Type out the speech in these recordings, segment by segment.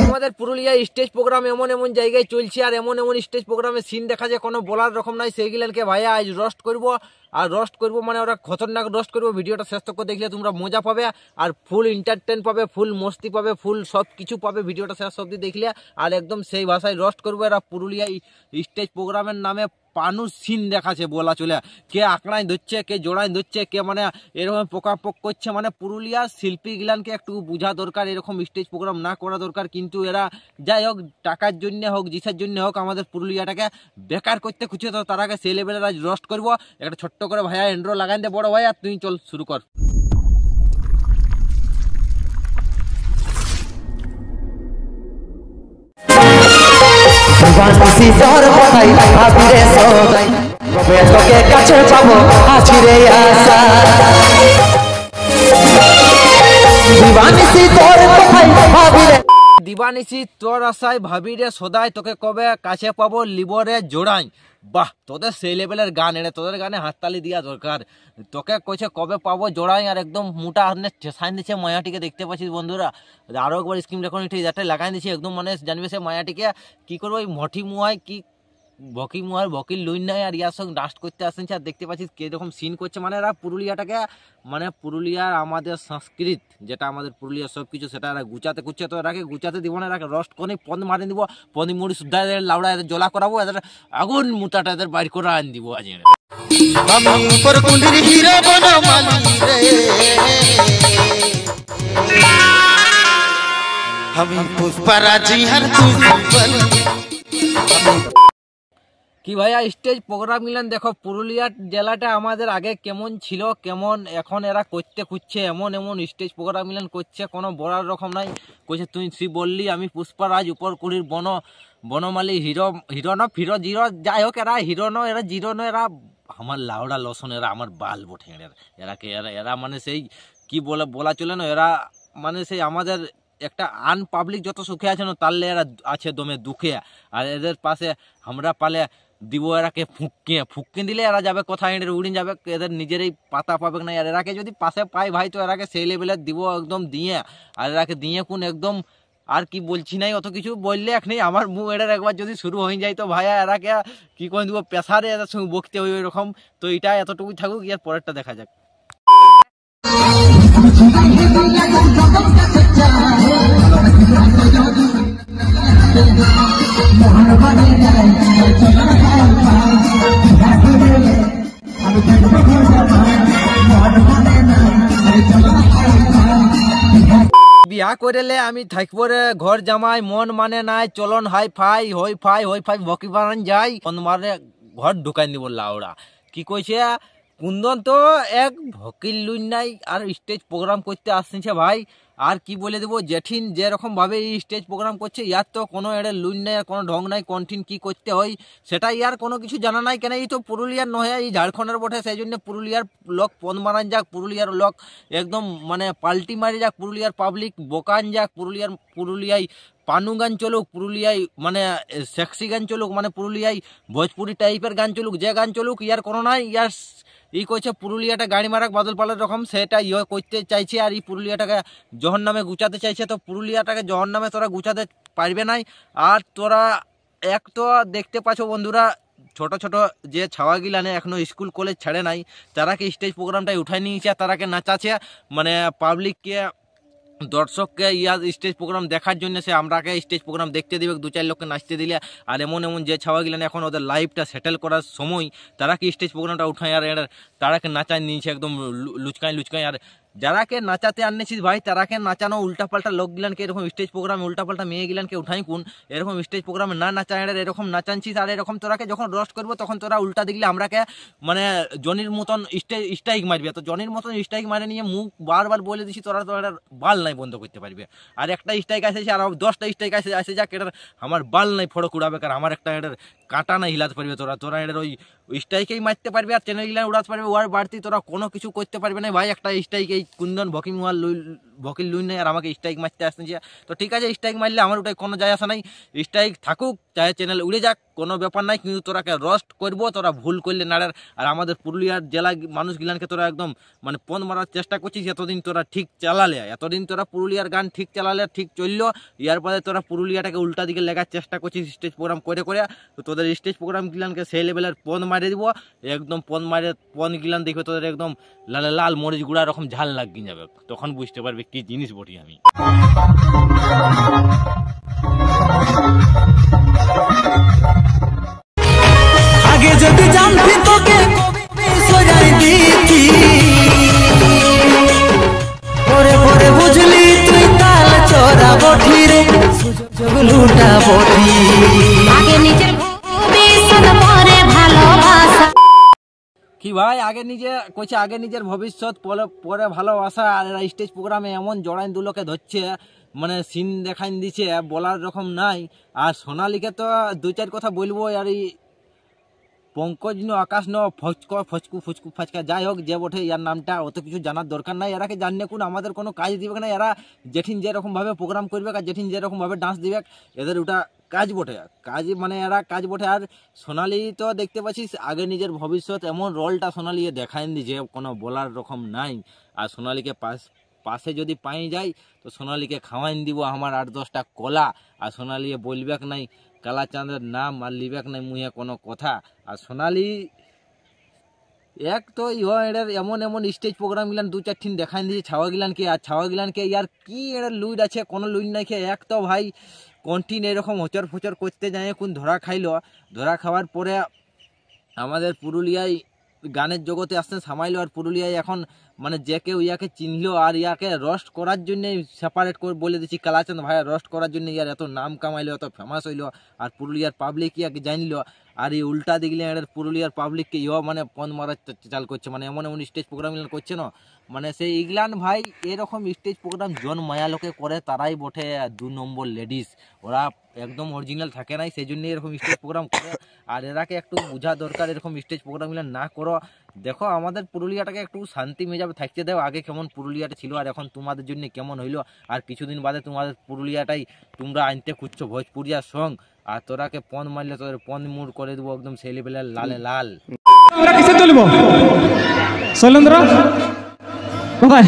আমাদের পুরুলিয়ায় stage programme এমন এমন জায়গায় চলছে আর এমন এমন স্টেজ প্রোগ্রামের সিন দেখা যায় কোনো বলার রকম নাই। সেইগুলানকে ভাইয়া আজ রোস্ট করবো, আর রোস্ট করবো মানে ওরা খতরনাক রোস্ট করবো। ভিডিওটা শেষ তক দেখলে তোমরা মজা পাবে আর ফুল এন্টারটেন পাবে, ফুল মস্তি পাবে, ফুল সব কিছু পাবে ভিডিওটা শেষ অবধি দেখলে। আর একদম সেই ভাষায় রোস্ট করবো। এরা পুরুলিয়ায় স্টেজ প্রোগ্রামের নামে পানুর সিন দেখাচ্ছে বলা চলে, কে আকড়াই ধরছে, কে জোড়াই ধরছে, কে মানে এরকম পোকাপোক করছে। মানে পুরুলিয়ার শিল্পী গিলানকে একটু বোঝা দরকার, এরকম স্টেজ প্রোগ্রাম না করা দরকার। কিন্তু এরা যাই হোক টাকার জন্য হোক জিসার জন্য হোক আমাদের পুরুলিয়াটাকে বেকার করতে খুঁজছে, তো তারাকে সেই লেভেলের আজ রোস্ট করবো। একটা ছোট্ট করে ভাইয়া এন্ড্রো লাগাই দে বড় ভাই, আর তুই চল শুরু কর। বানিসি তোর কথাই ভাবিরে সদাই কবে তোকে কাছে পাবো আছি রে আশা দিবানিসি তোর কথাই ভাবিরে দিবানিসি তোর আশায় ভাবি রে সদাই তোকে কবে কাছে পাবো লিবরে জোড়াই। বাহ, তোদের সেই লেভেলের গান, এনে তোদের গানে হাততালি দিয়া দরকার। তোকে কইছে কবে পাবো জোড়াই, আর একদম মোটা হাতে ঠেসাই দিচ্ছে মায়াটিকে, দেখতে পাচ্ছিস বন্ধুরা। আরো একবার স্ক্রিন রেকর্ড যাতে লাগাই দিচ্ছি একদম, মানে জানবে সে মায়াটিকে কি করবো। ওই মঠি মুহাই কি বকি মুহার বকির লুই নাই, আর ইয়ার সঙ্গে ডাস্ট করতে আসছে। আর দেখতে পাচ্ছিস কিরকম সিন করছে। মানে এরা পুরুলিয়াটাকে, মানে পুরুলিয়ার আমাদের সংস্কৃত যেটা আমাদের পুরুলিয়ার সব কিছু সেটা এরা গুচাতে খুঁজছে। তো এরাকে গুচাতে দিব না, এরাকে রোস্ট করে পদ মারি দিব, পদি মুড়ি সুদ্ধা লাউড়া এদের জলা করাবো, এদের আগুন মুতাটা এদের বাইর করে আন দিব আজ। আমি উপর কুন্ডির হিরো বনমালী রে, আমি পুষ্পারাজি হর তুই কি ভাইয়া স্টেজ প্রোগ্রাম মিলেন দেখো পুরুলিয়ার জেলাটা আমাদের আগে কেমন ছিল, কেমন এখন এরা করতে খুঁজছে। এমন এমন স্টেজ প্রোগ্রাম মিলেন করছে, কোনো বলার রকম নাই। কইছে তুই বললি আমি পুষ্পারাজ উপর কুড়ির বনমালী হিরো ন ফিরো জিরো, যাই হোক এরা হিরো ন, এরা জিরো ন, এরা আমার লাউড়া লসন, এরা আমার বাল বটে। এরাকে এরা মানে সেই কি বলা চলে না, এরা মানে সেই আমাদের একটা আনপাবলিক যত সুখে আছে না তাহলে এরা আছে দমে দুঃখে। আর এদের পাশে আমরা পালে দিব এরাকে ফুঁকে দিলে এরা যাবে কোথায়, উড়িন যাবে, এদের নিজেরই পাতা পাবে না। আর এরাকে যদি পাশে পাই ভাই তো এরাকে সেই লেভেলের দিব একদম দিয়ে। আর এরাকে দিয়ে কোন একদম আর কি বলছি নাই, অত কিছু বললে এখনই আমার মুখ এটার একবার যদি শুরু হয়ে যায় তো ভাইয়া এরাকে কি করে দিব, পেশারে এদের সঙ্গে বকতে হবে এরকম। তো এটা এতটুকুই থাকুক, এর পরেরটা দেখা যাক। বিয়া করেলে আমি থাকবো রে ঘর জামাই, মন মানে নাই চলন হাই ফাই হই ফাই বকি বানান যাই, মারে ঘর ঢুকাই দিব লাউড়া। কি কইছে কুন্দন তো এক ভকিল লুই নাই, আর স্টেজ প্রোগ্রাম করতে আসছে ভাই। আর কি বলে দেবো, জেঠিন যেরকম ভাবে এই স্টেজ প্রোগ্রাম করছে ইয়ার তো কোনো এর লুই নাই, আর কোনো ঢং নাই, কন্ঠিন কি করতে হয় সেটা ইয়ার কোনো কিছু জানা নাই। কেন এই তো পুরুলিয়ার নয়, এই ঝাড়খণ্ডের বটে, সেই জন্য পুরুলিয়ার লোক পদ মারান যাক, পুরুলিয়ার লোক একদম মানে পাল্টি মারি যাক, পুরুলিয়ার পাবলিক বোকান যাক, পুরুলিয়ায় পানু গান চলুক, পুরুলিয়ায় মানে সেক্সি গান চলুক, মানে পুরুলিয়ায় ভোজপুরি টাইপের গান চলুক, যে গান চলুক ইয়ার কোনো নাই। ইয়ার এই কইছে পুরুলিয়াটা গাড়ি মারাক বাদল পালের রকম, সেটা করতে চাইছে। আর এই পুরুলিয়াটাকে জহর নামে গুচাতে চাইছে। তো পুরুলিয়াটাকে জহর নামে তোরা গুচাতে পারবে নাই। আর তোরা এক তো দেখতে পাচ্ছ বন্ধুরা, ছোট ছোট যে ছাওয়াগিলানে এখনো স্কুল কলেজ ছেড়ে নাই, তারাকে স্টেজ প্রোগ্রামটাই উঠাই নিয়েছে, তারাকে নাচাচ্ছে মানে পাবলিককে, দর্শককে ইয়ার স্টেজ প্রোগ্রাম দেখার জন্য। সে আমরাকে স্টেজ প্রোগ্রাম দেখতে দিবে, দু চার লোককে নাচতে দিলে। আর এমন এমন যে ছাওয়াগিলেন এখন ওদের লাইফটা সেটেল করার সময়, তারা কি স্টেজ প্রোগ্রামটা উঠায় আর তারাকে নাচায় নিয়েছে একদম লুচকাই। আর যারাকে নাচাতে আনছিস ভাই, তারাকে নাচানো উল্টাপাল্টা লোকগুলানকে এরকম স্টেজ প্রোগ্রামে উল্টাপাল্টা মেয়েগুলানকে উঠাই কোন এরকম স্টেজ প্রোগ্রামে না নাচায়, এরকম নাচানছিস। আর এরকম তোরাকে যখন রোস্ট করবো তখন তোরা উল্টা দেখলে আমরাকে মানে জনির মতন স্ট্রাইক মারবে। তো জনির মতন স্ট্রাইক মারে নিয়ে মুখ বারবার বলে দিছি, তোরা তো এটার বাল নাই বন্ধ করতে পারবে। আর একটা স্ট্রাইক আসেছে আর 10টা স্ট্রাইক আসে যাক, এটার আমার বাল নাই ফড়ক উড়াবে, কারণ আমার একটা এটার কাঁটা নাই হিলাতে পারবে। তোরা এটার ওই স্ট্রাইকেই মারতে পারবে আর চ্যানেল গিলা উড়াতে পারবে, ওর বাড়তি তোরা কোনো কিছু করতে পারবে না ভাই। একটা স্ট্রাইক এই কুন্দন ভকিং ভকিল লুই নাই আর আমাকে স্ট্রাইক মারতে আসছে। তো ঠিক আছে, স্ট্রাইক মারলে আমার ওটাই কোনো যায় আসা নাই, স্ট্রাইক থাকুক চাहे চ্যানেল উড়ে যাক, কোনো ব্যাপার নাই, কিন্তু তোরাকে রোস্ট করবো, তোরা ভুল করলে নাড়ার। আর আমাদের পুরুলিয়ার জেলা মানুষগুলানকে তোরা একদম মানে পণ মারার চেষ্টা করছিস। এতদিন তোরা ঠিক চালালে, এতদিন তোরা পুরুলিয়ার গান ঠিক চালালে, ঠিক চললো, ইয়ার পরে তোরা পুরুলিয়াটাকে উল্টা দিকে লেগার চেষ্টা করছিস স্টেজ প্রোগ্রাম করে করে। তো তোদের স্টেজ প্রোগ্রাম গিলানকে সেই লেভেলের পণ মারে দিব, একদম পণ মারে পণ গিলান দেখবে তোদের একদম লাল লাল মরিচ গুঁড়া রকম ঝাল লাগিয়ে যাবে, তখন বুঝতে পারবে কি জিনিস বটি আমি। আগে যদি জানতি তোকে কবে সজাই দিতি, পরে পরে বুঝলি তুই তাল চোরা বঠি রে, সুযোগ লুটা বঠি। আগে নিজের ভবিষ্যৎ পরে ভালোবাসা। কি ভাই আগে নিজে কইছে আগে নিজের ভবিষ্যৎ পরে ভালোবাসা, আর এরা স্টেজ প্রোগ্রামে এমন জড়াইন দুলোকে ধরছে, মানে সিন দেখাইন দিচ্ছে বলার রকম নাই। আর সোনালীকে তো দু চার কথা বলবো, আর এই পঙ্কজ ন আকাশ ন ফচকু ফুচকু ফাচকা যাই হোক যে বটে, ইয়ার নামটা অত কিছু জানার দরকার নাই। এরাকে জানলে কোন আমাদের কোনো কাজ দিবে না, এরা যেঠিন যেরকম ভাবে প্রোগ্রাম করবে আর যেঠিন যেরকম ভাবে ডান্স দিবে এদের ওটা কাজ বটে, কাজ মানে এরা কাজ বটে। আর সোনালী তো দেখতে পাচ্ছিস আগে নিজের ভবিষ্যৎ, এমন রোলটা সোনালী দেখাইন দিছে কোনো বলার রকম নাই। আর সোনালীকে পাশে যদি পাই যাই তো সোনালীকে খাওয়াইন দিব আমার 8-10টা কলা, আর সোনালী বলবেক নাই কালাচাঁদের নাম, আর লিবেক নাই মুহে কোনো কথা। আর সোনালী এক তো এর এমন এমন স্টেজ প্রোগ্রাম গিলান 2-4 ঠিন দেখাইন দিয়েছে ছাওয়া গিলানকে, আর ছাওয়া গিলানকে ইয়ার কি এর লুইড আছে, কোনো লুইড নাই খেয়ে এক তো ভাই কন্টিন এরকম হোচর ফোচর করতে যায়, কোন ধরা খাইলো, ধরা খাওয়ার পরে আমাদের পুরুলিয়ায় গানের জগতে আসছেন সামাইলো। আর পুরুলিয়ায় এখন মানে যে কেউ ইয়াকে চিনলো, আর ইয়াকে রোস্ট করার জন্য সেপারেট করে বলে দিচ্ছি কালাচাঁদ ভাইয়া রোস্ট করার জন্য ইয়ার এত নাম কামাইলো, এত ফেমাস হইলো, আর পুরুলিয়ার পাবলিক ইয়াকে জানলো। আর এই উল্টা দেখলে এর পুরুলিয়ার পাবলিককে মানে পণ মারার চাল করছে, মানে এমন এমন স্টেজ প্রোগ্রাম করছে না, মানে সেই ইগলান ভাই এরকম স্টেজ প্রোগ্রাম জন মায়া লোকে করে তারাই বটে 2 নম্বর লেডিস, ওরা একদম অরিজিনাল থাকে নাই, সেই জন্য এরকম স্টেজ প্রোগ্রাম করে। আর এরাকে একটু বোঝা দরকার, এরকম স্টেজ প্রোগ্রামগুলো না করো। দেখো আমাদের পুরুলিয়াটাকে একটু শান্তি মেজাবে থাকতে দাও, আগে কেমন পুরুলিয়াটা ছিল আর এখন তোমাদের জন্য কেমন হইলো। আর কিছুদিন বাদে তোমাদের পুরুলিয়াটাই তোমরা আনতে খুঁজছো ভোজপুরিয়া সং, আর তোরাকে পণ মারলে তোদের পণ মুড় করে দেবো একদম সেই লেভেলের লালে লাল। আমরা কিসে চলবো শৈলেন্দ্র কোথায়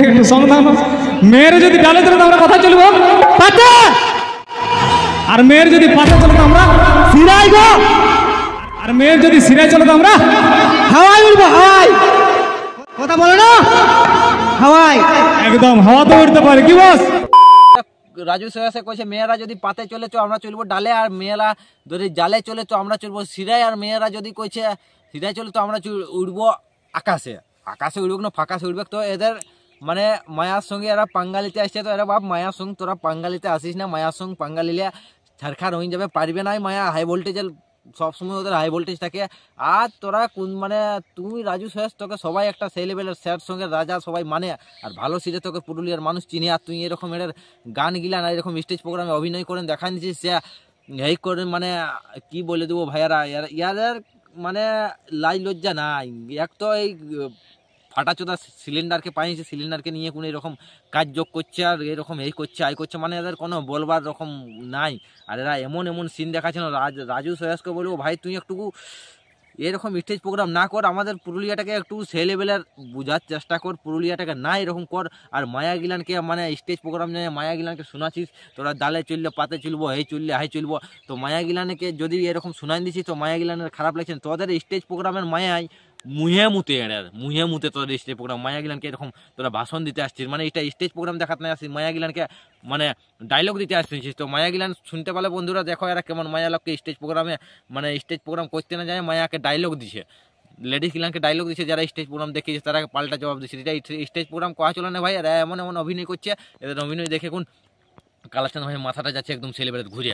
একটু সমাধান, মেয়ের যদি ডালে চলে তো আমরা কোথায় চলবো পাতে, আর মেয়ের যদি পাতে চলে তো আমরা সিরাই গো, আর মেয়ের যদি সিরাই চলে তো আমরা হাওয়াই উড়বো, হাওয়াই কথা বলে না, হাওয়াই একদম হাওয়া তো উড়তে পারে কি বস। রাজু সে কইছে মেয়েরা যদি পাতে চলে তো আমরা চলবো ডালে, আর মেয়েরা যদি জালে চলে তো আমরা চলবো সিরাই, আর মেয়েরা যদি কইছে সিরাই চলে তো আমরা উড়বো আকাশে। আকাশে উড়বে না ফাঁকাশে উড়বে, তো এদের মানে মায়ার সঙ্গে এরা পাঙ্গালিতে আসছে। তো এরা বাপ মায়ার সঙ্গে তোরা পাঙ্গালিতে আসিস না, মায়ার সঙ্গে পাঙ্গালিলে ছাড়খাড় হয়ে যাবে, পারবে না। মায়া হাই ভোল্টেজের সবসময় ওদের হাই ভোল্টেজ থাকে। আর তোরা কোন মানে তুমি রাজু শেষ তোকে সবাই একটা সেই লেভেলের স্যার সঙ্গে রাজা সবাই মানে, আর ভালো সিরে তোকে পুরুলিয়ার মানুষ চিনি। আর তুই এরকম এর গান গিলা না এরকম স্টেজ প্রোগ্রামে অভিনয় করেন দেখান দিচ্ছিস, সে এই করে মানে কি বলে দেবো ভাইয়ারা, ইয়াদের মানে লাই লজ্জা নাই। এক তো এই ফাটাচোদা সিলিন্ডারকে পাইছে, সিলিন্ডারকে নিয়ে কোনো এরকম কাজ যোগ করছে, আর এরকম এই করছে আই করছে, মানে এদের কোনো বলবার রকম নাই। আর এরা এমন এমন সিন দেখাচ্ছে না, রাজু সয়াসকে বলবো ভাই তুই একটু এরকম স্টেজ প্রোগ্রাম না কর, আমাদের পুরুলিয়াটাকে একটু সেই লেভেলের বোঝার চেষ্টা কর, পুরুলিয়াটাকে না এরকম কর। আর মায়া গিলানকে মানে স্টেজ প্রোগ্রাম নিয়ে মায়া গিলানকে শোনাচ্ছিস তোরা ডালে চললে পাতে চলবো, এই চললে হাই চলবো, তো মায়া গিলানকে যদি এরকম শোনাই দিছিস তো মায়া গিলানের খারাপ লাগছে। তোদের স্টেজ প্রোগ্রামের মায়ায় মুহে মুতে মুহে মুতে তোদের স্টেজ প্রোগ্রাম মায়া গিলানকে এরকম তোরা ভাষণ দিতে আসছিস, মানে এটা স্টেজ প্রোগ্রাম দেখাতে না আসছিস, মায়া গিলানকে মানে ডায়লগ দিতে আসছিস। তো মায়া গিলান শুনতে পারলে বন্ধুরা দেখো এরা কেমন মায়া লোককে স্টেজ প্রোগ্রামে মানে স্টেজ প্রোগ্রাম করতে না যায়, মায়াকে ডায়লগ দিছে, লেডিস গিলানকে ডায়লগ দিচ্ছে, যারা স্টেজ প্রোগ্রাম দেখিয়েছে তারা পাল্টা জবাব দিচ্ছে। এটা স্টেজ প্রোগ্রাম করা চলে না ভাই, এরা এমন এমন অভিনয় করছে, এদের অভিনয় দেখে কোন কালাচাঁদ ভাই মাথাটা যাচ্ছে একদম সেলিব্রেট ঘুরে।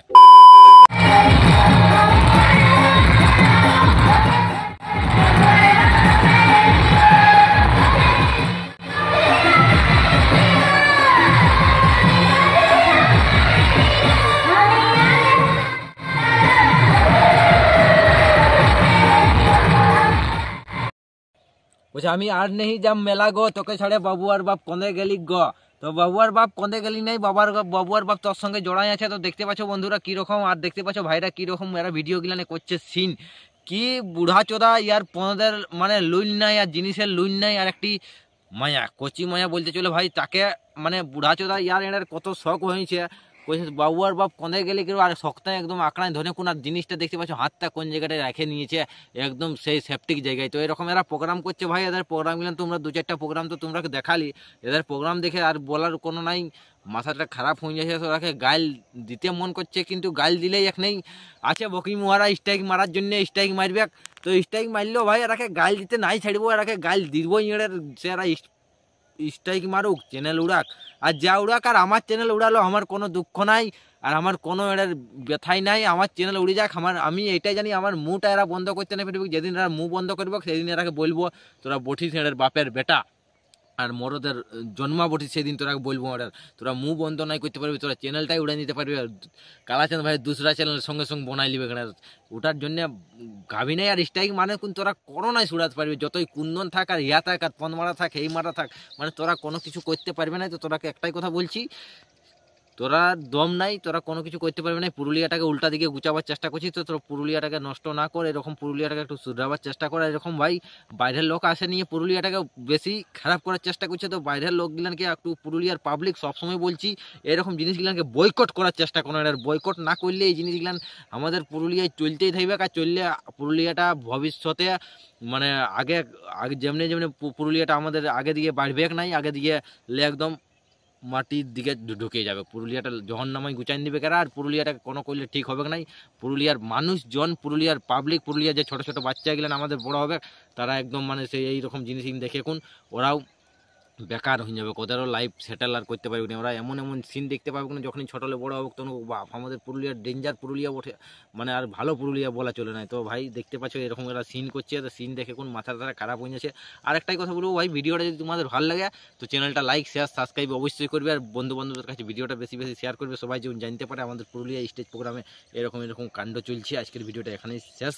বলছে আমি আর নেই যাম মেলা গো, তোকে ছাড়ে বাবু আর বাপ কনে গেলি গো। তো বাবু আর বাপ কন্দে গেলি নাই, বাবু আর বাপ তোর সঙ্গে জড়াই আছে। তো দেখতে পাচ্ছ বন্ধুরা কিরকম, আর দেখতে পাচ্ছ ভাইরা কিরকম এরা ভিডিও গিলানে করছে সিন। কি বুড়া চোদা ইয়ার পনেদের মানে লুইন নাই, আর জিনিসের লুইন নাই, আর একটি মায়া কচি মায়া বলতে চলে ভাই তাকে, মানে বুড়া চোদা ইয়ার এর কত শখ হয়েছে। কইছে বাবু আর বাপ কন্দে গেলে কেউ আর শক্তায় একদম আঁকড়ায় ধরে কোন, আর জিনিসটা দেখতে পাচ্ছ হাতটা কোন জায়গাটায় রেখে নিয়েছে একদম সেই সেফটিক জায়গায়। তো এরকম এরা প্রোগ্রাম করছে ভাই, এদের প্রোগ্রাম গুলো তোমরা 2-4টা প্রোগ্রাম তো তোমরা দেখালি, এদের প্রোগ্রাম দেখে আর বলার কোনো নাই, মাথাটা খারাপ হয়ে যাচ্ছে। ওরাকে গাইল দিতে মন করছে, কিন্তু গাইল দিলেই এক নেই আছে বকি মুহারা স্ট্রাইক মারার জন্য স্ট্রাইক মারবে। তো স্ট্রাইক মারলেও ভাই এরাকে গাইল দিতে নাই ছাড়বো, এরাকে গাইল দিবই এদের, সে এরা স্ট্রাইক মারুক, চ্যানেল উড়াক, আর যা উড়াক। আর আমার চ্যানেল উড়ালো আমার কোনো দুঃখ নাই, আর আমার কোনো এর ব্যথাই নাই, আমার চ্যানেল উড়ে যাক। আমি এটাই জানি আমার মুটা এরা বন্ধ করতে না পারবে। যেদিন এরা মুখ বন্ধ করবো সেদিন এরাকে বলবো তোরা বঠিস এর বাপের বেটা, আর মরদের জন্মা বঠিস সেদিন তোরা বলবো ওদের তোরা মুখ বন্ধ নাই করতে পারবি, তোরা চ্যানেলটাই উড়ে নিতে পারবি। কালাচাঁদ ভাই দুসরা চ্যানেল সঙ্গে সঙ্গে বনাই লিবে, ওটার জন্য গাবি নাই। আর স্ট্রাইক মানে কোন তোরা করোনায় ছুড়াতে পারবি, যতই কুন্দন থাক আর ইয়া থাক আর পন মারা থাক এই মারা থাক, মানে তোরা কোনো কিছু করতে পারবে না। তো তোরাকে একটাই কথা বলছি, তোরা দম নাই, তোরা কোনো কিছু করতে পারবে না। পুরুলিয়াটাকে উল্টা দিকে গুচাবার চেষ্টা করছিস, তো তোরা পুরুলিয়াটাকে নষ্ট না করে এরকম পুরুলিয়াটাকে একটু শুধরাবার চেষ্টা করে। এরকম ভাই বাইরের লোক আসে নিয়ে পুরুলিয়াটাকে বেশি খারাপ করার চেষ্টা করছে। তো বাইরের লোকগুলানকে একটু পুরুলিয়ার পাবলিক সবসময় বলছি এরকম জিনিসগুলানকে বয়কট করার চেষ্টা করো। আর বয়কট না করলে এই জিনিসগুলান আমাদের পুরুলিয়ায় চলতেই থাকবে, আর চললে পুরুলিয়াটা ভবিষ্যতে মানে আগে আগে যেমনি যেমনি পুরুলিয়াটা আমাদের আগে দিকে বাড়বে নাই, আগে দিকে একদম মাটির দিকে ঢুকে যাবে। পুরুলিয়াটা জহন্নামায় গুচাই দিবে কারা, আর পুরুলিয়াটাকে কোনো করলে ঠিক হবে নাই। পুরুলিয়ার মানুষজন, পুরুলিয়ার পাবলিক, পুরুলিয়ার যে ছোট ছোট বাচ্চা গেলেন আমাদের বড় হবে, তারা একদম মানে সেই এইরকম জিনিস দেখে এখন ওরাও বেকার হয়ে যাবে, ওদেরও লাইফ সেটেল আর করতে পারবে না। ওরা এমন এমন সিন দেখতে পাবে না যখনই ছোট হলে বড় হবে, তখন বাপ আমাদের পুরুলিয়ার ডেঞ্জার পুরুলিয়া ওঠে, মানে আর ভালো পুরুলিয়া বলা চলে না। তো ভাই দেখতে পাচ্ছ এরকম এরা সিন করছে, তো সিন দেখে কোন মাথা তারা খারাপ হয়ে যাচ্ছে। আর একটাই কথা বলবো ভাই, ভিডিওটা যদি তোমাদের ভালো লাগে তো চ্যানেলটা লাইক শেয়ার সাবস্ক্রাইব অবশ্যই করবে, আর বন্ধু বান্ধবদের কাছে ভিডিওটা বেশি বেশি শেয়ার করবে, সবাই যেমন জানতে পারে আমাদের পুরুলিয়া স্টেজ প্রোগ্রামে এরকম কাণ্ড চলছে। আজকের ভিডিওটা এখানেই শেষ।